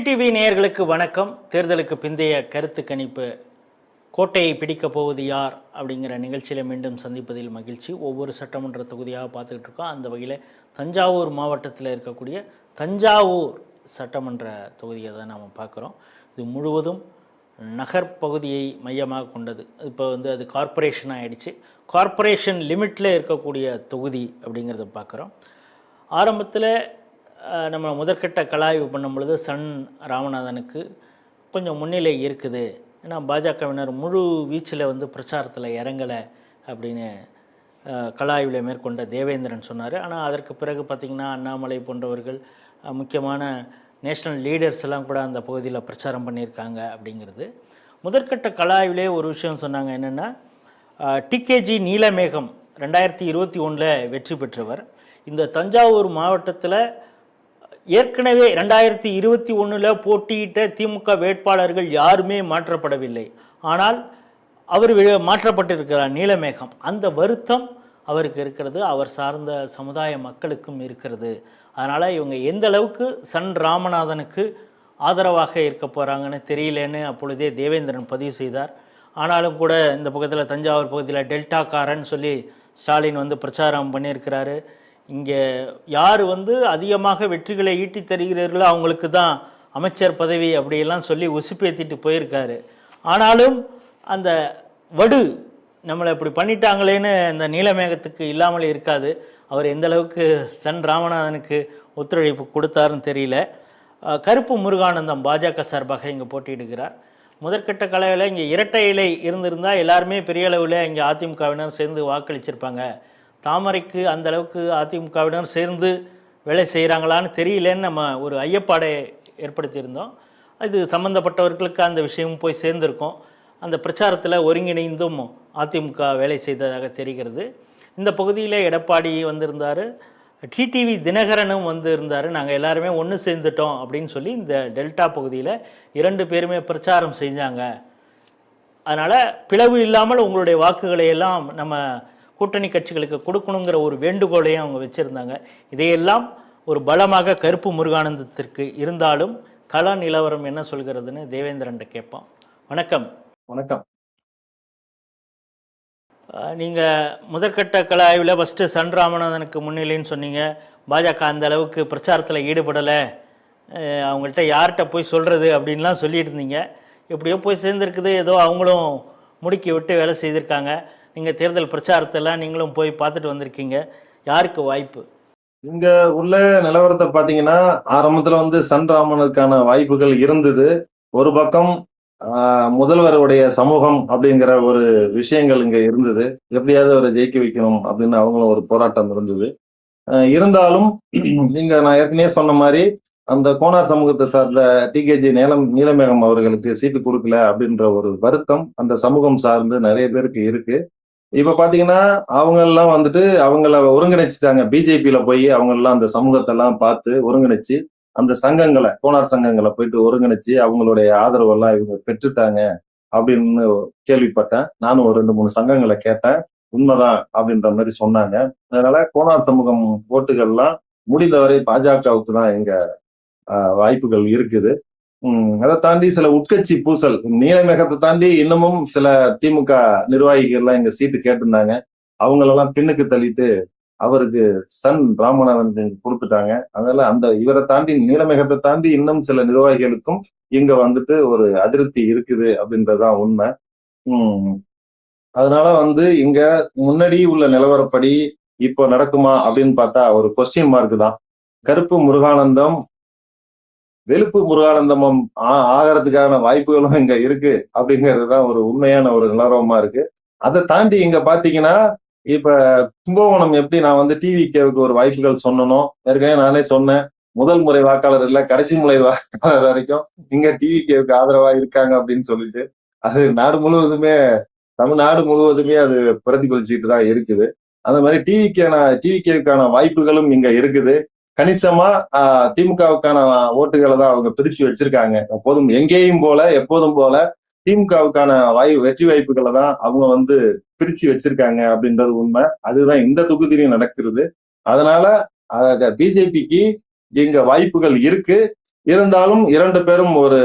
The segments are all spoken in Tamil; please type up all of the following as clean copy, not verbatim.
டிடிவி நேயர்களுக்கு வணக்கம். தேர்தலுக்கு பிந்தைய கருத்து கணிப்பு கோட்டையை பிடிக்கப் போவது யார் அப்படிங்கிற நிகழ்ச்சியில் மீண்டும் சந்திப்பதில் மகிழ்ச்சி. ஒவ்வொரு சட்டமன்ற தொகுதியாக பார்த்துக்கிட்டு இருக்கோம். அந்த வகையில் தஞ்சாவூர் மாவட்டத்தில் இருக்கக்கூடிய தஞ்சாவூர் சட்டமன்ற தொகுதியை தான் நாம் பார்க்குறோம். இது முழுவதும் நகர்ப்பகுதியை மையமாக கொண்டது. இப்போ அது கார்ப்பரேஷன் ஆகிடுச்சு. கார்ப்பரேஷன் லிமிட்டில் இருக்கக்கூடிய தொகுதி அப்படிங்கிறத பார்க்குறோம். ஆரம்பத்தில் நம்ம முதற்கட்ட கலாய்வு பண்ணும் பொழுது சன் ராமநாதனுக்கு கொஞ்சம் முன்னிலை இருக்குது. ஏன்னா பாஜகவினர் முழு வீச்சில் பிரச்சாரத்தில் இறங்கலை அப்படின்னு கலாய்வில் மேற்கொண்ட தேவேந்திரன் சொன்னார். ஆனால் அதற்கு பிறகு பார்த்திங்கன்னா அண்ணாமலை போன்றவர்கள் முக்கியமான நேஷ்னல் லீடர்ஸ் எல்லாம் கூட அந்த பகுதியில் பிரச்சாரம் பண்ணியிருக்காங்க அப்படிங்கிறது. முதற்கட்ட கலாய்விலே ஒரு விஷயம் சொன்னாங்க. என்னென்னா, டிகேஜி நீலமேகம் 2021 வெற்றி பெற்றவர். இந்த தஞ்சாவூர் மாவட்டத்தில் ஏற்கனவே 2021 போட்டியிட்ட திமுக வேட்பாளர்கள் யாருமே மாற்றப்படவில்லை. ஆனால் அவர் மாற்றப்பட்டிருக்கிறார் நீலமேகம். அந்த வருத்தம் அவருக்கு இருக்கிறது, அவர் சார்ந்த சமுதாய மக்களுக்கும் இருக்கிறது. அதனால் இவங்க எந்த அளவுக்கு சன் ராமநாதனுக்கு ஆதரவாக இருக்க போகிறாங்கன்னு தெரியலன்னு அப்பொழுதே தேவேந்திரன் பதிவு செய்தார். ஆனாலும் கூட இந்த பக்கத்தில் தஞ்சாவூர் பகுதியில் டெல்டாக்காரன் சொல்லி ஸ்டாலின் பிரச்சாரம் பண்ணியிருக்கிறாரு. இங்கே யார் அதிகமாக வெற்றிகளை ஈட்டி தருகிறீர்களோ அவங்களுக்கு தான் அமைச்சர் பதவி அப்படியெல்லாம் சொல்லி உசுப்பேற்றிட்டு போயிருக்காரு. ஆனாலும் அந்த வடு நம்மளை இப்படி பண்ணிட்டாங்களேன்னு இந்த நீலமேகத்துக்கு இல்லாமலே இருக்காது. அவர் எந்த அளவுக்கு சன் ராமநாதனுக்கு ஒத்துழைப்பு கொடுத்தாருன்னு தெரியல. கருப்பு முருகானந்தம் பாஜக சார்பாக இங்கே போட்டியிடுகிறார். முதற்கட்ட கலையில் இங்கே இரட்டை இலை இருந்திருந்தால் எல்லாருமே பெரிய அளவில் இங்கே அதிமுகவினர் சேர்ந்து வாக்களிச்சிருப்பாங்க. தாமரைக்கு அந்த அளவுக்கு அதிமுகவினர் சேர்ந்து வேலை செய்கிறாங்களான்னு தெரியலன்னு நம்ம ஒரு ஐயப்பாடை ஏற்படுத்தியிருந்தோம். இது சம்மந்தப்பட்டவர்களுக்கு அந்த விஷயமும் போய் சேர்ந்திருக்கோம். அந்த பிரச்சாரத்தில் ஒருங்கிணைந்தும் அதிமுக வேலை செய்ததாக தெரிகிறது. இந்த பகுதியில் எடப்பாடி வந்திருந்தார், டிடிவி தினகரனும் இருந்தார். நாங்கள் எல்லாருமே ஒன்று சேர்ந்துட்டோம் அப்படின்னு சொல்லி இந்த டெல்டா பகுதியில் 2 பேருமே பிரச்சாரம் செஞ்சாங்க. அதனால் பிளவு இல்லாமல் உங்களுடைய வாக்குகளை எல்லாம் நம்ம கூட்டணி கட்சிகளுக்கு கொடுக்கணுங்கிற ஒரு வேண்டுகோளையும் அவங்க வச்சுருந்தாங்க. இதையெல்லாம் ஒரு பலமாக கருப்பு முருகானந்தத்திற்கு இருந்தாலும் கள நிலவரம் என்ன சொல்கிறதுன்னு தேவேந்திரன் கேட்போம். வணக்கம். வணக்கம். நீங்கள் முதற்கட்ட கள ஆய்வில் ஃபஸ்ட்டு சன் ராமநாதனுக்கு முன்னிலைன்னு சொன்னீங்க. பாஜக அந்த அளவுக்கு பிரச்சாரத்தில் ஈடுபடலை, அவங்கள்ட்ட யார்கிட்ட போய் சொல்கிறது அப்படின்லாம் சொல்லிட்டு இருந்தீங்க. எப்படியோ போய் சேர்ந்துருக்குது, ஏதோ அவங்களும் முடுக்கி விட்டு வேலை செய்திருக்காங்க. நீங்கள் தேர்தல் பிரச்சாரத்தெல்லாம் நீங்களும் போய் பார்த்துட்டு வந்திருக்கீங்க. யாருக்கு வாய்ப்பு? இங்க உள்ள நிலவரத்தை பார்த்தீங்கன்னா, ஆரம்பத்துல சன் ராமனுக்கான வாய்ப்புகள் இருந்தது. ஒரு பக்கம் முதல்வருடைய சமூகம் அப்படிங்கிற ஒரு விஷயங்கள் இங்க இருந்தது. எப்படியாவது அவரை ஜெயிக்க வைக்கணும் அப்படின்னு அவங்களும் ஒரு போராட்டம் இருந்தது. இருந்தாலும் இங்க நான் ஏற்கனவே சொன்ன மாதிரி அந்த கோனார் சமூகத்தை சார்ந்த டிகேஜி நீலமேகம் அவர்களுக்கு சீட்டு கொடுக்கல அப்படின்ற ஒரு வருத்தம் அந்த சமூகம் சார்ந்து நிறைய பேருக்கு இருக்கு. இப்ப பாத்தீங்கன்னா அவங்க எல்லாம் அவங்கள ஒருங்கிணைச்சிட்டாங்க. பிஜேபியில போய் அவங்க எல்லாம் அந்த சமூகத்தை எல்லாம் பார்த்து ஒருங்கிணைச்சு அந்த சங்கங்களை, கோனார் சங்கங்களை போயிட்டு ஒருங்கிணைச்சு அவங்களுடைய ஆதரவு எல்லாம் இவங்க பெற்றுட்டாங்க அப்படின்னு கேள்விப்பட்டேன். நானும் ஒரு 2-3 சங்கங்களை கேட்டேன். உண்மைதான் அப்படின்ற மாதிரி சொன்னாங்க. அதனால கோனார் சமூகம் ஓட்டுகள்லாம் முடிந்தவரை பாஜகவுக்கு தான் எங்க வாய்ப்புகள் இருக்குது. அதை தாண்டி சில உட்கட்சி பூசல், நீலமேகத்தை தாண்டி இன்னமும் சில திமுக நிர்வாகிகள் எல்லாம் இங்க சீட்டு கேட்டிருந்தாங்க. அவங்களெல்லாம் பின்னுக்கு தள்ளிட்டு அவருக்கு சன் ராமநாதன் கொடுத்துட்டாங்க. அதனால இவரை தாண்டி நீலமேகத்தை தாண்டி இன்னும் சில நிர்வாகிகளுக்கும் இங்க ஒரு அதிருப்தி இருக்குது அப்படின்றதுதான் உண்மை. அதனால இங்க முன்னாடி உள்ள நிலவரப்படி இப்போ நடக்குமா அப்படின்னு பார்த்தா ஒரு கொஸ்டின் மார்க் தான். கருப்பு முருகானந்தம் வெளுப்பு முருகானந்தமும் ஆகிறதுக்கான வாய்ப்புகளும் இங்க இருக்கு அப்படிங்கிறது தான் ஒரு உண்மையான ஒரு நிலவரமா இருக்கு. அதை தாண்டி இங்க பாத்தீங்கன்னா, இப்ப கும்பகோணம் எப்படி நான் டிவிகேவுக்கு ஒரு வாய்ப்புகள் சொன்னனும், ஏற்கனவே நானே சொன்னேன். முதல் முறை வாக்காளர் இல்ல, கடைசி முறை வாக்காளர் வரைக்கும் இங்க டிவிகேவுக்கு ஆதரவா இருக்காங்க அப்படின்னு சொல்லிட்டு அது தமிழ்நாடு முழுவதுமே அது பிரதிபலிச்சுட்டு தான் இருக்குது. அந்த மாதிரி டிவிகேவுக்கான வாய்ப்புகளும் இங்க இருக்குது. கணிசமா திமுகவுக்கான ஓட்டுகளை தான் அவங்க பிரிச்சு வச்சிருக்காங்க. எப்போதும் போல திமுகவுக்கான வெற்றி வாய்ப்புகளை தான் அவங்க பிரிச்சு வச்சிருக்காங்க அப்படின்றது உண்மை. அதுதான் இந்த தொகுதியிலும் நடக்கிறது. அதனால பிஜேபிக்கு இங்க வாய்ப்புகள் இருக்கு. இருந்தாலும் 2 பேரும் ஒரு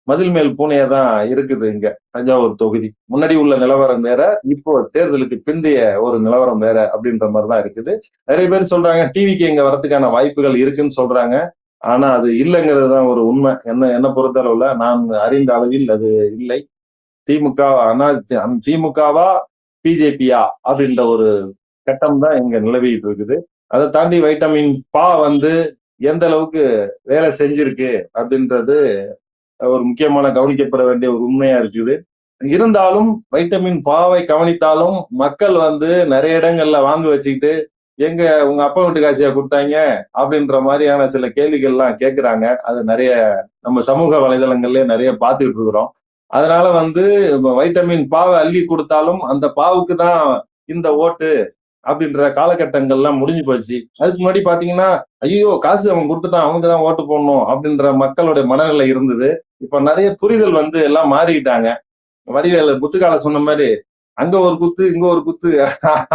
மதில் மேல் பூனையா தான் இருக்குது இங்க தஞ்சாவூர் தொகுதி. முன்னாடி உள்ள நிலவரம் வேற, இப்போ தேர்தலுக்கு பிந்தைய ஒரு நிலவரம் வேற அப்படின்ற மாதிரி தான் இருக்குது. நிறைய பேர் சொல்றாங்க டிவிக்கு இங்க வரதுக்கான வாய்ப்புகள் இருக்குன்னு சொல்றாங்க. ஆனா அது இல்லைங்கிறது தான் ஒரு உண்மை. என்ன பொறுத்தளவுல நான் அறிந்த அளவில் அது இல்லை. திமுக திமுகவா பிஜேபியா அப்படின்ற ஒரு கட்டம் தான் இங்க நிலவிட்டு இருக்குது. அதை தாண்டி வைட்டமின் பா எந்த அளவுக்கு வேலை செஞ்சிருக்கு அப்படின்றது ஒரு முக்கியமான கவனிக்கப்பட வேண்டிய ஒரு உண்மையா இருக்குது. இருந்தாலும் வைட்டமின் பாவை கவனித்தாலும் மக்கள் நிறைய இடங்கள்ல வாங்கி வச்சுக்கிட்டு எங்க உங்க அப்பா வீட்டு காசியா கொடுத்தாங்க அப்படின்ற மாதிரியான சில கேள்விகள்லாம் கேட்கிறாங்க. அது நிறைய நம்ம சமூக வலைதளங்கள்லயே நிறைய பார்த்துக்கிட்டு இருக்கிறோம். அதனால வைட்டமின் பாவை அள்ளி கொடுத்தாலும் அந்த பாவுக்கு தான் இந்த ஓட்டு அப்படின்ற காலகட்டங்கள்லாம் முடிஞ்சு போச்சு. அதுக்கு முன்னாடி பாத்தீங்கன்னா ஐயோ காசு அவன் கொடுத்துட்டான் அவனுக்கு தான் ஓட்டு போடணும் அப்படின்ற மக்களுடைய மனநிலை இருந்தது. இப்ப நிறைய புரிதல் எல்லாம் மாறிக்கிட்டாங்க. வடிவேலு புத்துக்கால சொன்ன மாதிரி அங்க ஒரு குத்து இங்க ஒரு குத்து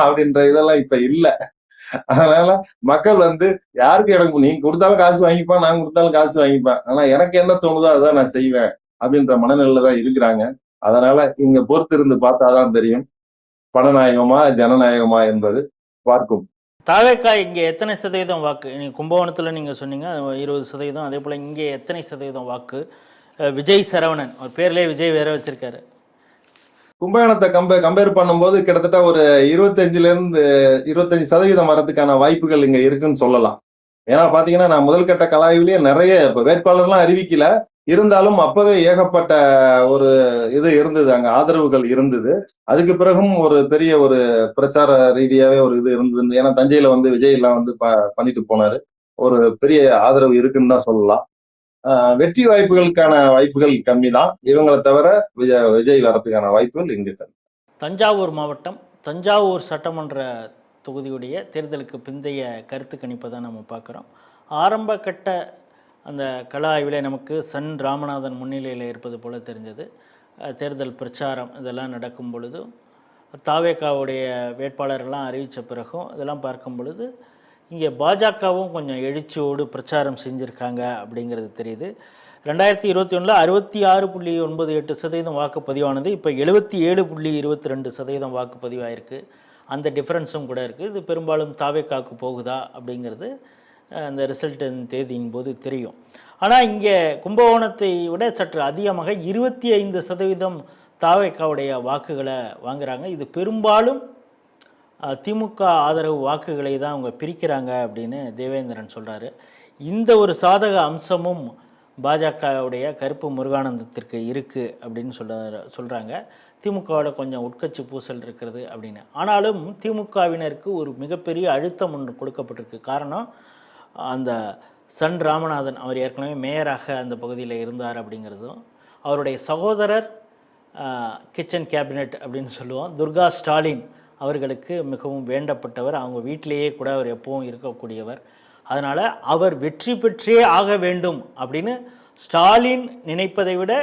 அப்படின்ற இதெல்லாம் இப்ப இல்ல. அதனால மக்கள் யாருக்கு எனக்கு நீங்க கொடுத்தாலும் காசு வாங்கிப்பான், நான் கொடுத்தாலும் காசு வாங்கிப்பேன், ஆனா எனக்கு என்ன தோணுதோ அதான் நான் செய்வேன் அப்படின்ற மனநிலையில தான் இருக்கிறாங்க. அதனால இங்க பொறுத்து இருந்து பார்த்தாதான் தெரியும் பணநாயகமா ஜனநாயகமா என்பது பார்க்கும். தாவேக்கா இங்கே எத்தனை சதவீதம் வாக்கு? நீங்க கும்பகோணத்தில் நீங்க சொன்னீங்க 20%. அதே போல இங்கே எத்தனை சதவீதம் வாக்கு? விஜய் சரவணன் அவர் பேர்லயே விஜய் வேற வச்சிருக்காரு. கும்பகோணத்தை கம்பேர் பண்ணும்போது கிட்டத்தட்ட ஒரு 25% வரதுக்கான வாய்ப்புகள் இங்க இருக்குன்னு சொல்லலாம். ஏன்னா பாத்தீங்கன்னா நான் முதல் கட்ட கலாய்விலேயே நிறைய வேட்பாளர்லாம் அறிவிக்கல, இருந்தாலும் அப்பவே ஏகப்பட்ட ஒரு இது இருந்தது, அங்க ஆதரவுகள் இருந்தது. அதுக்கு பிறகும் ஒரு பெரிய ஒரு பிரச்சார ரீதியாவே ஒரு இது இருந்தது. ஏன்னா தஞ்சையில விஜய் எல்லாம் பண்ணிட்டு போனாரு. ஒரு பெரிய ஆதரவு இருக்குன்னு தான் சொல்லலாம். வெற்றி வாய்ப்புகளுக்கான வாய்ப்புகள் கம்மி தான். இவங்களை தவிர விஜய் வரதுக்கான வாய்ப்புகள் இங்கு கம்மி. தஞ்சாவூர் மாவட்டம் தஞ்சாவூர் சட்டமன்ற தொகுதியுடைய தேர்தலுக்கு பிந்தைய கருத்து கணிப்பை தான் நம்ம பார்க்குறோம். ஆரம்ப கட்ட அந்த கள ஆய்வில் நமக்கு சன் ராமநாதன் முன்னிலையில் இருப்பது போல தெரிஞ்சது. தேர்தல் பிரச்சாரம் இதெல்லாம் நடக்கும் பொழுது தாவேக்காவுடைய வேட்பாளரெல்லாம் அறிவித்த பிறகும் இதெல்லாம் பார்க்கும் பொழுது இங்கே பாஜகவும் கொஞ்சம் எழுச்சியோடு பிரச்சாரம் செஞ்சுருக்காங்க அப்படிங்கிறது தெரியுது. 2021 66.98% வாக்குப்பதிவானது இப்போ 77.22% வாக்குப்பதிவாயிருக்கு. அந்த டிஃப்ரென்ஸும் கூட இருக்குது. இது பெரும்பாலும் தாவேக்காவுக்கு போகுதா அப்படிங்கிறது அந்த ரிசல்ட்டின் தேதியின் போது தெரியும். ஆனால் இங்கே கும்பகோணத்தை விட சற்று அதிகமாக 25% தாவேக்காவுடைய வாக்குகளை வாங்குகிறாங்க. இது பெரும்பாலும் திமுக ஆதரவு வாக்குகளை தான் அவங்க பிரிக்கிறாங்க அப்படின்னு தேவேந்திரன் சொல்கிறாரு. இந்த ஒரு சாதக அம்சமும் பாஜகவுடைய கருப்பு முருகானந்தத்திற்கு இருக்குது அப்படின்னு சொல்கிறாங்க. திமுகவோட கொஞ்சம் உட்கட்சி பூசல் இருக்கிறது அப்படின்னு. ஆனாலும் திமுகவினருக்கு ஒரு மிகப்பெரிய அழுத்தம் ஒன்று கொடுக்கப்பட்டிருக்கு. காரணம் அந்த சன் ராமநாதன் அவர் ஏற்கனவே மேயராக அந்த பகுதியில் இருந்தார் அப்படிங்கிறதும், அவருடைய சகோதரர் கிச்சன் கேபினட் அப்படின்னு சொல்லுவோம் துர்கா ஸ்டாலின் அவர்களுக்கு மிகவும் வேண்டப்பட்டவர். அவங்க வீட்டிலேயே கூட அவர் எப்பவும் இருக்கக்கூடியவர். அதனால் அவர் வெற்றி பெற்றே ஆக வேண்டும் அப்படின்னு ஸ்டாலின் நினைப்பதை விட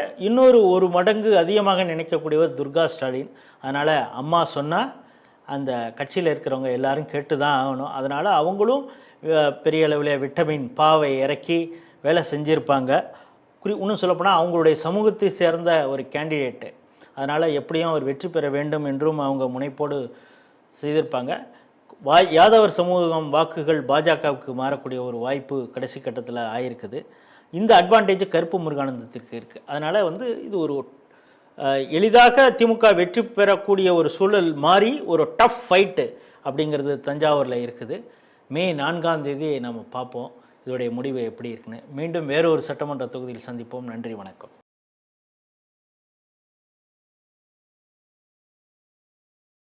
ஒரு மடங்கு அதிகமாக நினைக்கக்கூடியவர் துர்கா ஸ்டாலின். அதனால் அம்மா சொன்னால் அந்த கட்சியில் இருக்கிறவங்க எல்லாரும் கேட்டு தான் ஆகணும். அதனால் அவங்களும் பெரிய அளவில் விட்டமின் பாவை இறக்கி வேலை செஞ்சுருப்பாங்க. இன்னும் சொல்லப்போனால் அவங்களுடைய சமூகத்தை சேர்ந்த ஒரு கேண்டிடேட்டு. அதனால் எப்படியும் அவர் வெற்றி பெற வேண்டும் என்றும் அவங்க முனைப்போடு செய்திருப்பாங்க. யாதவர் சமூகம் வாக்குகள் பாஜகவுக்கு மாறக்கூடிய ஒரு வாய்ப்பு கடைசி கட்டத்தில் ஆயிருக்குது. இந்த அட்வான்டேஜ் கருப்பு முருகானந்தத்திற்கு இருக்குது. அதனால் இது ஒரு எளிதாக திமுக வெற்றி பெறக்கூடிய ஒரு சூழல் மாறி ஒரு டஃப் ஃபைட்டு அப்படிங்கிறது தஞ்சாவூரில் இருக்குது. மே 4ஆம் தேதி நம்ம பார்ப்போம் இதோடைய முடிவு எப்படி இருக்குன்னு. மீண்டும் வேறொரு சட்டமன்ற தொகுதியில் சந்திப்போம். நன்றி, வணக்கம்.